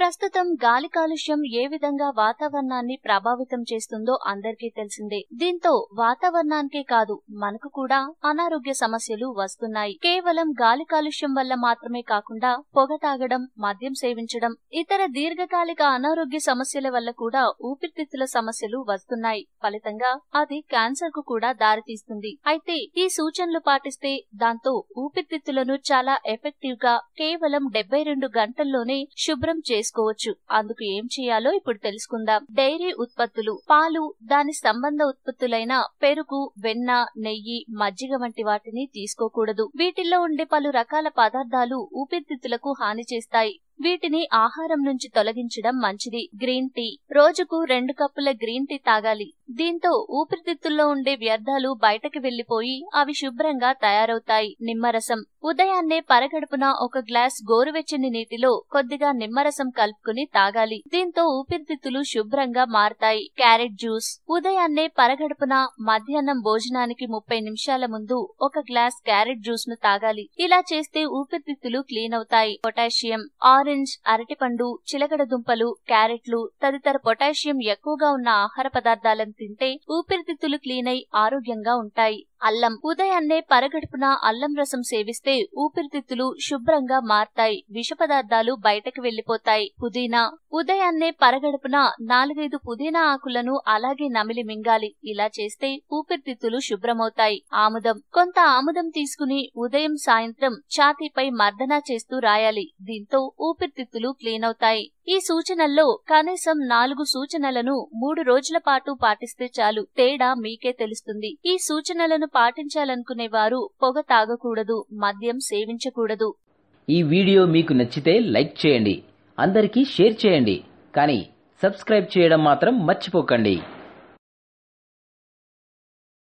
ప్రస్తుతం గాలి కాలుష్యం ఏ విధంగా వాతావరణాన్ని ప్రభావితం చేస్తుందో అందరికీ తెలిసిందే. దీంతో వాతావరణానికే కాదు మనకు కూడా అనారోగ్య సమస్యలు వస్తున్నాయి. కేవలం గాలి కాలుష్యం వల్ల మాత్రమే కాకుండా పొగ తాగడం, మద్యం సేవించడం, ఇతర దీర్ఘకాలిక అనారోగ్య సమస్యల వల్ల కూడా ఊపిరితిత్తుల సమస్యలు వస్తున్నాయి. ఫలితంగా అది క్యాన్సర్ కు కూడా దారితీస్తుంది. అయితే ఈ సూచనలు పాటిస్తే దాంతో ఊపిరితిత్తులను చాలా ఎఫెక్టివ్ గా కేవలం 72 గంటల్లోనే శుభ్రం చేసుకోవచ్చు. అందుకు ఏం చేయాలో ఇప్పుడు తెలుసుకుందాం. డైరీ ఉత్పత్తులు, పాలు, దాని సంబంధ ఉత్పత్తులైన పెరుగు, వెన్న, నెయ్యి, మజ్జిగ వంటి వాటిని తీసుకోకూడదు. వీటిల్లో ఉండే పలు రకాల పదార్థాలు ఊపిరితిత్తులకు హాని చేస్తాయి. వీటిని ఆహారం నుంచి తొలగించడం మంచిది. గ్రీన్ టీ, రోజుకు 2 కప్పుల గ్రీన్ టీ తాగాలి. దీంతో ఊపిరితిత్తుల్లో ఉండే వ్యర్థాలు బయటకు వెళ్లిపోయి అవి శుభ్రంగా తయారవుతాయి. నిమ్మరసం, ఉదయాన్నే పరగడుపున 1 గ్లాస్ గోరువెచ్చని నీటిలో కొద్దిగా నిమ్మరసం కలుపుకుని తాగాలి. దీంతో ఊపిరితిత్తులు శుభ్రంగా మారతాయి. క్యారెట్ జ్యూస్, ఉదయాన్నే పరగడుపున మధ్యాహ్నం భోజనానికి 30 నిమిషాల ముందు 1 గ్లాస్ క్యారెట్ జ్యూస్ ను తాగాలి. ఇలా చేస్తే ఊపిరితిత్తులు క్లీన్ అవుతాయి. పొటాషియం, ఆరెంజ్, అరటిపండు, చిలకడ దుంపలు, క్యారెట్లు తదితర పొటాషియం ఎక్కువగా ఉన్న ఆహార పదార్థాలను తింటే ఊపిరితిత్తులు క్లీన్ అయి ఆరోగ్యంగా ఉంటాయి. అల్లం, ఉదయాన్నే పరగడుపున అల్లం రసం సేవిస్తే ఊపిరితిత్తులు శుభ్రంగా మారతాయి. విష పదార్థాలు బయటకు వెళ్లిపోతాయి. పుదీనా, ఉదయాన్నే పరగడుపున 4-5 పుదీనా ఆకులను అలాగే నమిలి మింగాలి. ఇలా చేస్తే ఊపిరితిత్తులు శుభ్రమవుతాయి. ఆముదం, కొంత ఆముదం తీసుకుని ఉదయం సాయంత్రం ఛాతీపై మర్దన చేస్తూ రాయాలి. దీంతో ఊపిరితిత్తులు క్లీన్ అవుతాయి. ఈ సూచనల్లో కనీసం 4 సూచనలను 3 రోజుల పాటు పాటిస్తే చాలు, తేడా మీకే తెలుస్తుంది. ఈ సూచనలను పాటించాలనుకునే వారు పొగ తాగకూడదు, మద్యం సేవించకూడదు. ఈ వీడియో మీకు నచ్చితే లైక్ చేయండి, అందరికీ షేర్ చేయండి, కానీ సబ్స్క్రైబ్ చేయడం మాత్రం మర్చిపోకండి.